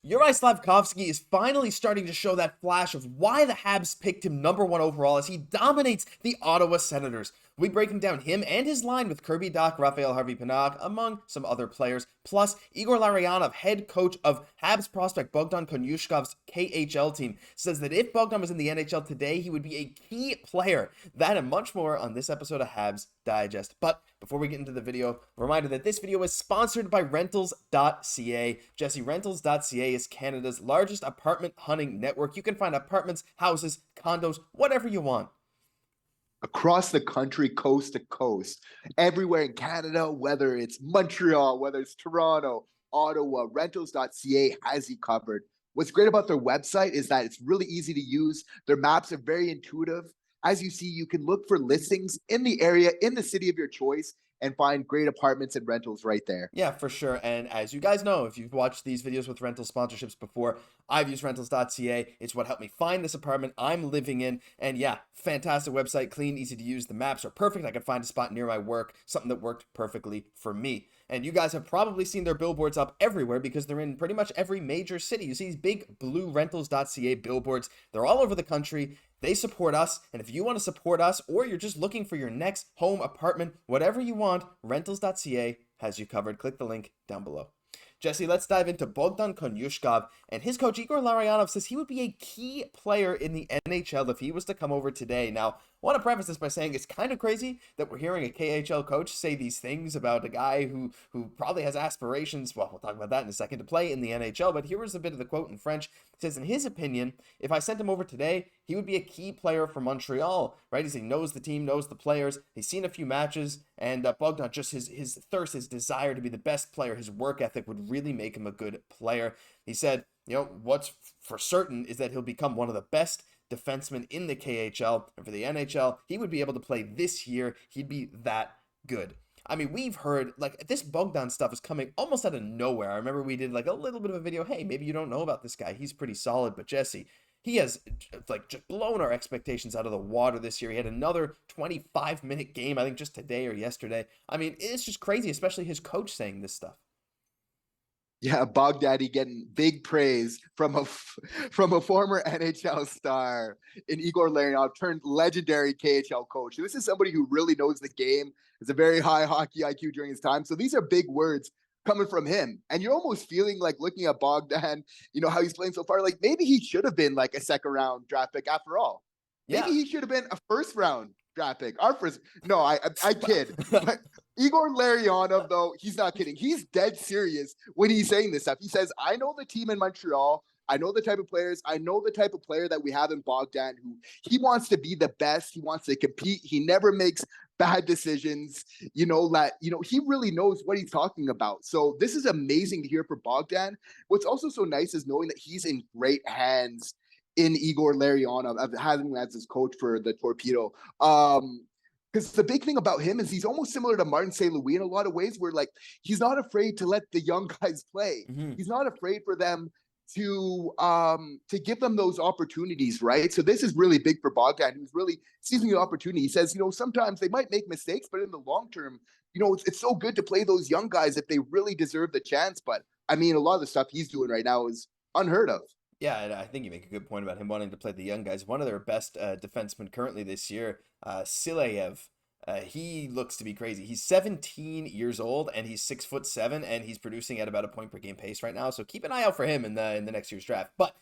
Juraj Slafkovsky is finally starting to show that flash of why the Habs picked him number 1 overall as he dominates the Ottawa Senators. We'll be breaking down him and his line with Kirby Dach, Raphael Harvey-Pinard, among some other players, plus Igor Larionov, head coach of Habs prospect Bogdan Konyushkov's KHL team, says that if Bogdan was in the NHL today, he would be a key player. That and much more on this episode of Habs Digest. But before we get into the video, a reminder that this video is sponsored by Rentals.ca. Jesse, Rentals.ca is Canada's largest apartment hunting network. You can find apartments, houses, condos, whatever you want. Across the country, coast to coast, everywhere in Canada, whether it's Montreal, whether it's Toronto, Ottawa, Rentals.ca has you covered. What's great about their website is that it's really easy to use. Their maps are very intuitive. As you see, you can look for listings in the area, in the city of your choice, and find great apartments and rentals right there. Yeah, for sure. And as you guys know, if you've watched these videos with rental sponsorships before, I've used Rentals.ca. It's what helped me find this apartment I'm living in. And yeah, fantastic website, clean, easy to use. The maps are perfect. I could find a spot near my work, something that worked perfectly for me. And you guys have probably seen their billboards up everywhere because they're in pretty much every major city. You see these big blue Rentals.ca billboards. They're all over the country. They support us, and if you want to support us, or you're just looking for your next home, apartment, whatever you want, Rentals.ca has you covered. Click the link down below. Jesse, let's dive into Bogdan Konyushkov, and his coach Igor Larionov says he would be a key player in the NHL if he was to come over today. Now, I want to preface this by saying it's kind of crazy that we're hearing a KHL coach say these things about a guy who probably has aspirations, well, we'll talk about that in a second, to play in the NHL, but here was a bit of the quote in French. It says, in his opinion, if I sent him over today, he would be a key player for Montreal, right? He knows the team, knows the players, he's seen a few matches, and Bogdan, just his thirst, his desire to be the best player, his work ethic would really make him a good player. He said, what's for certain is that he'll become one of the best defensemen in the KHL, and for the NHL, he would be able to play this year. He'd be that good. I mean, we've heard, this Bogdan stuff is coming almost out of nowhere. I remember we did, a little bit of a video, hey, maybe you don't know about this guy. He's pretty solid, but Jesse, he has, just blown our expectations out of the water this year. He had another 25-minute game, I think, just today or yesterday. I mean, it's just crazy, especially his coach saying this stuff. Yeah, Bogdaddy getting big praise from a former NHL star in Igor Larionov, turned legendary KHL coach. This is somebody who really knows the game, has a very high hockey IQ during his time. So these are big words coming from him. And you're almost feeling like looking at Bogdan, how he's playing so far, like maybe he should have been like a second round draft pick after all. Maybe he should have been a first round draft pick. I kid. But Igor Larionov, though, he's not kidding. He's dead serious when he's saying this stuff. He says, I know the team in Montreal. I know the type of players. I know the type of player that we have in Bogdan, who he wants to be the best. He wants to compete. He never makes bad decisions. He really knows what he's talking about. So this is amazing to hear for Bogdan. What's also so nice is knowing that he's in great hands in Igor Larionov, of having him as his coach for the Torpedo. Because the big thing about him is he's almost similar to Martin St. Louis in a lot of ways, where he's not afraid to let the young guys play. Mm-hmm. He's not afraid for them to give them those opportunities, right? So this is really big for Bogdan, who's really seizing the opportunity. He says, sometimes they might make mistakes, but in the long term, it's so good to play those young guys if they really deserve the chance. But I mean, a lot of the stuff he's doing right now is unheard of. Yeah, and I think you make a good point about him wanting to play the young guys. One of their best defensemen currently this year, Silayev, he looks to be crazy. He's 17 years old, and he's 6'7", and he's producing at about a point per game pace right now. So keep an eye out for him in the next year's draft. But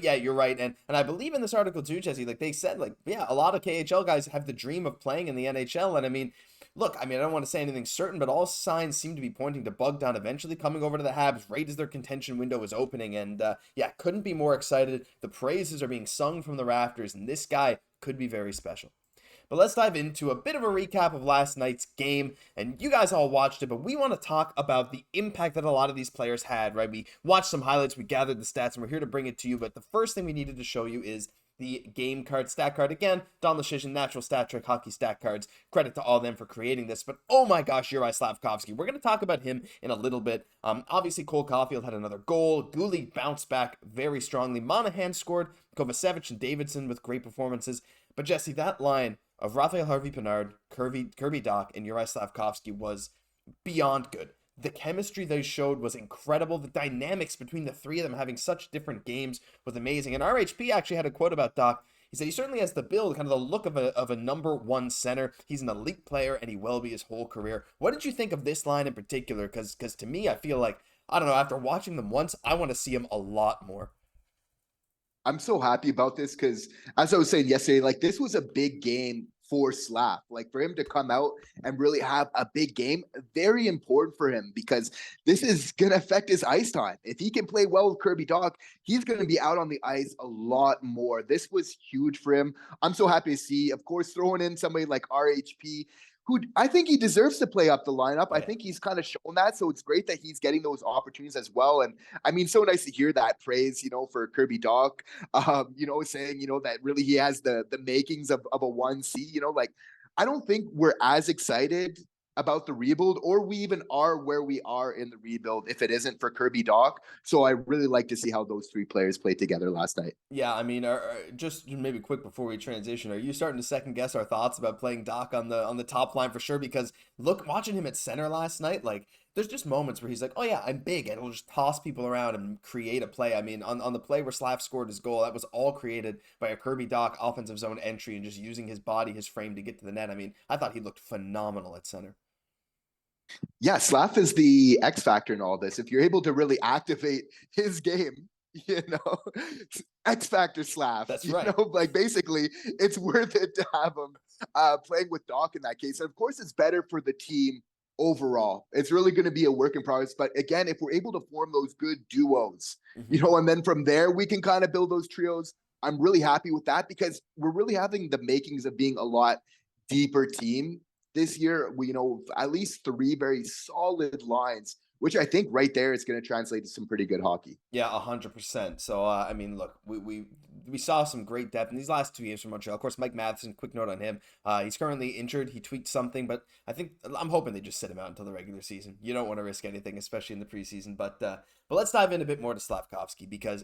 yeah, you're right, and I believe in this article too, Jesse. They said a lot of KHL guys have the dream of playing in the NHL, and I mean. Look, I don't want to say anything certain, but all signs seem to be pointing to Bogdan eventually coming over to the Habs right as their contention window is opening. And couldn't be more excited. The praises are being sung from the rafters, and this guy could be very special. But let's dive into a bit of a recap of last night's game. And you guys all watched it, but we want to talk about the impact that a lot of these players had, right? We watched some highlights, we gathered the stats, and we're here to bring it to you. But the first thing we needed to show you is the game card, stat card. Again, Don Lucian, Natural Stat Trick, Hockey Stat Cards. Credit to all of them for creating this. But oh my gosh, Juraj Slafkovsky. We're going to talk about him in a little bit. Obviously, Cole Caufield had another goal. Guhle bounced back very strongly. Monahan scored. Kovacevic and Davidson with great performances. But Jesse, that line of Raphael Harvey-Pinard, Kirby Dach, and Juraj Slafkovsky was beyond good. The chemistry they showed was incredible. The dynamics between the three of them having such different games was amazing. And RHP actually had a quote about Dach. He said he certainly has the build, kind of the look of a number one center. He's an elite player, and he will be his whole career. What did you think of this line in particular? Because to me, I feel like, I don't know, after watching them once, I want to see him a lot more. I'm so happy about this because, as I was saying yesterday, like this was a big game for Slaf. Like for him to come out and really have a big game, very important for him because this is going to affect his ice time. If he can play well with Kirby Dach, he's going to be out on the ice a lot more. This was huge for him. I'm so happy to see, of course, throwing in somebody like RHP, who I think he deserves to play up the lineup. I think he's kind of shown that. So it's great that he's getting those opportunities as well. And I mean, so nice to hear that praise, for Kirby Dach, saying, that really he has the makings of a 1C, like, I don't think we're as excited about the rebuild, or we even are where we are in the rebuild if it isn't for Kirby Dach. So I really like to see how those three players played together last night. Yeah, I mean, just maybe quick before we transition, are you starting to second guess our thoughts about playing Dach on the top line for sure? Because look, watching him at center last night, like there's just moments where he's like, oh yeah, I'm big, and he'll just toss people around and create a play. I mean, on the play where Slav scored his goal, that was all created by a Kirby Dach offensive zone entry and just using his body, his frame to get to the net. I mean, I thought he looked phenomenal at center. Yeah, Slaf is the X factor in all this. If you're able to really activate his game, X factor Slaf. That's right. Like basically, it's worth it to have him playing with Dach in that case. And of course, it's better for the team overall. It's really going to be a work in progress. But again, if we're able to form those good duos, and then from there we can kind of build those trios. I'm really happy with that because we're really having the makings of being a lot deeper team this year. We at least three very solid lines, which I think right there is going to translate to some pretty good hockey. Yeah, 100%. So I mean, look, we saw some great depth in these last 2 games from Montreal. Of course, Mike Matheson, quick note on him. He's currently injured. He tweaked something, but I'm hoping they just sit him out until the regular season. You don't want to risk anything, especially in the preseason. But let's dive in a bit more to Slafkovsky because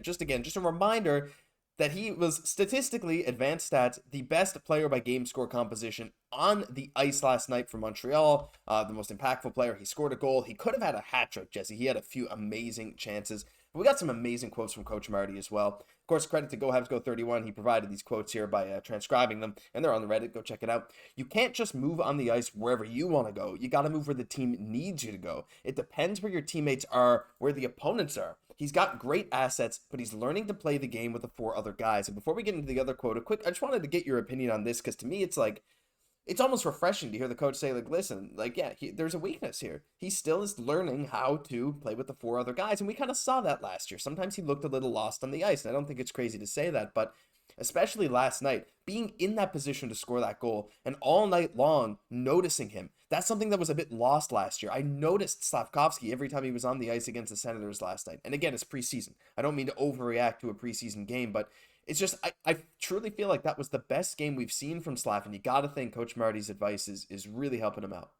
just a reminder that he was statistically, advanced stats, the best player by game score composition on the ice last night for Montreal. The most impactful player. He scored a goal. He could have had a hat trick, Jesse. He had a few amazing chances. But we got some amazing quotes from Coach Marty as well. Of course, credit to Go Habs Go 31. He provided these quotes here by transcribing them, and they're on the Reddit. Go check it out. You can't just move on the ice wherever you want to go. You got to move where the team needs you to go. It depends where your teammates are, where the opponents are. He's got great assets, but he's learning to play the game with the four other guys. And before we get into the other quote, I just wanted to get your opinion on this, because to me, it's almost refreshing to hear the coach say, like, listen, like, yeah, there's a weakness here. He still is learning how to play with the four other guys, and we kind of saw that last year. Sometimes he looked a little lost on the ice, and I don't think it's crazy to say that, but especially last night, being in that position to score that goal, and all night long noticing him, that's something that was a bit lost last year. I noticed Slafkovsky every time he was on the ice against the Senators last night. And again, it's preseason. I don't mean to overreact to a preseason game, but it's just, I truly feel like that was the best game we've seen from Slav, and you got to think Coach Marty's advice is really helping him out.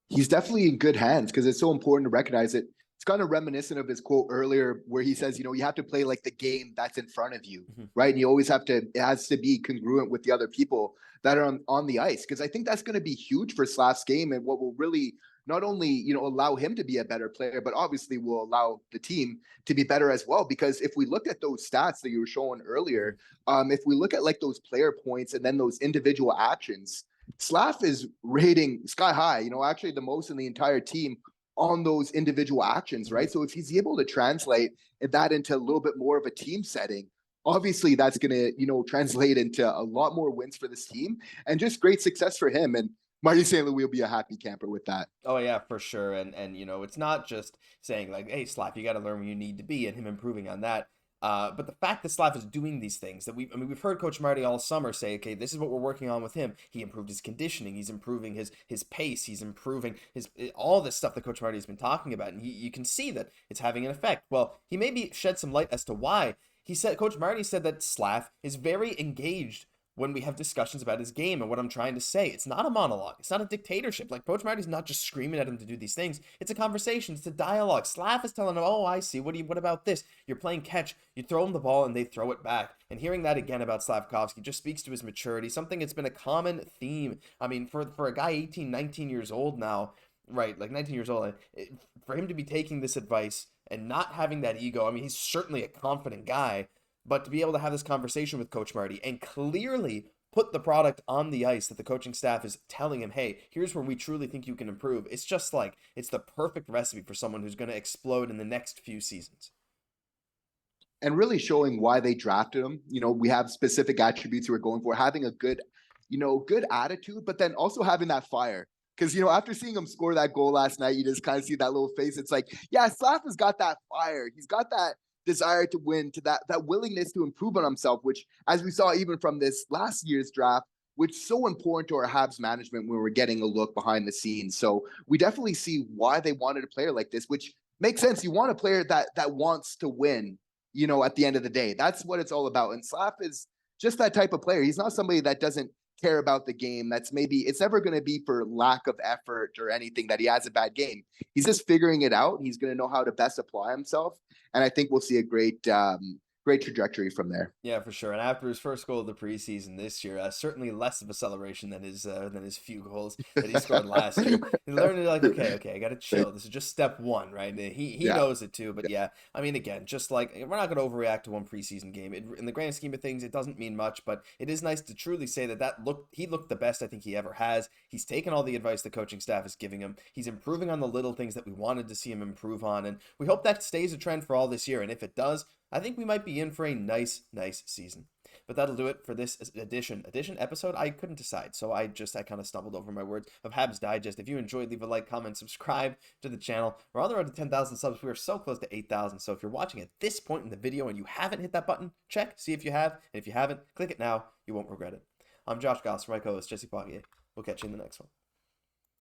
He's definitely in good hands because it's so important to recognize it. It's kind of reminiscent of his quote earlier where he says, you have to play like the game that's in front of you, right? And you always it has to be congruent with the other people that are on the ice. Because I think that's going to be huge for Slav's game and what will really not only, allow him to be a better player, but obviously will allow the team to be better as well. Because if we look at those stats that you were showing earlier, if we look at like those player points and then those individual actions, Slav is rating sky high, actually the most in the entire team on those individual actions, right? So if he's able to translate that into a little bit more of a team setting, obviously that's going to, translate into a lot more wins for this team and just great success for him. And Marty St. Louis will be a happy camper with that. Oh yeah, for sure. And it's not just saying like, hey, Slav, you got to learn where you need to be, and him improving on that. But the fact that Slav is doing these things that we've heard Coach Marty all summer say, okay, this is what we're working on with him. He improved his conditioning. He's improving his pace. He's improving all this stuff that Coach Marty has been talking about. And you can see that it's having an effect. Well, he maybe shed some light as to why. Coach Marty said that Slav is very engaged when we have discussions about his game and what I'm trying to say. It's not a monologue. It's not a dictatorship. Like, Coach Marty's not just screaming at him to do these things. It's a conversation. It's a dialogue. Slav is telling him, oh, I see. What about this? You're playing catch. You throw him the ball and they throw it back. And hearing that again about Slafkovsky just speaks to his maturity, something that's been a common theme. I mean, for a guy 18, 19 years old now, Right, like 19 years old. For him to be taking this advice and not having that ego, I mean, he's certainly a confident guy, but to be able to have this conversation with Coach Marty and clearly put the product on the ice that the coaching staff is telling him, hey, here's where we truly think you can improve. It's just like, it's the perfect recipe for someone who's going to explode in the next few seasons. And really showing why they drafted him. You know, we have specific attributes we're going for, having a good, good attitude, but then also having that fire. Because, after seeing him score that goal last night, you just kind of see that little face. It's like, yeah, Slaf has got that fire. He's got that desire to win, to that willingness to improve on himself, which, as we saw even from this last year's draft, which is so important to our Habs management when we're getting a look behind the scenes. So we definitely see why they wanted a player like this, which makes sense. You want a player that wants to win, at the end of the day. That's what it's all about. And Slaf is just that type of player. He's not somebody that doesn't care about the game. It's never going to be for lack of effort or anything that he has a bad game. He's just figuring it out. He's going to know how to best apply himself. And I think we'll see a great trajectory from there. Yeah, for sure. And after his first goal of the preseason this year, certainly less of a celebration than his few goals that he scored last year. He learned to okay, I got to chill. This is just step one, right? And he knows it too. But yeah, I mean, again, just like we're not going to overreact to one preseason game. In the grand scheme of things, it doesn't mean much, but it is nice to truly say he looked the best I think he ever has. He's taken all the advice the coaching staff is giving him. He's improving on the little things that we wanted to see him improve on, and we hope that stays a trend for all this year. And if it does, I think we might be in for a nice season. But that'll do it for this edition episode. I couldn't decide, so I kind of stumbled over my words of Habs Digest. If you enjoyed, leave a like, comment, subscribe to the channel. We're on the road to 10,000 subs. We are so close to 8,000. So if you're watching at this point in the video and you haven't hit that button, check, see if you have. And if you haven't, click it now. You won't regret it. I'm Josh Gosse, my co-host Jesse Poirier. We'll catch you in the next one.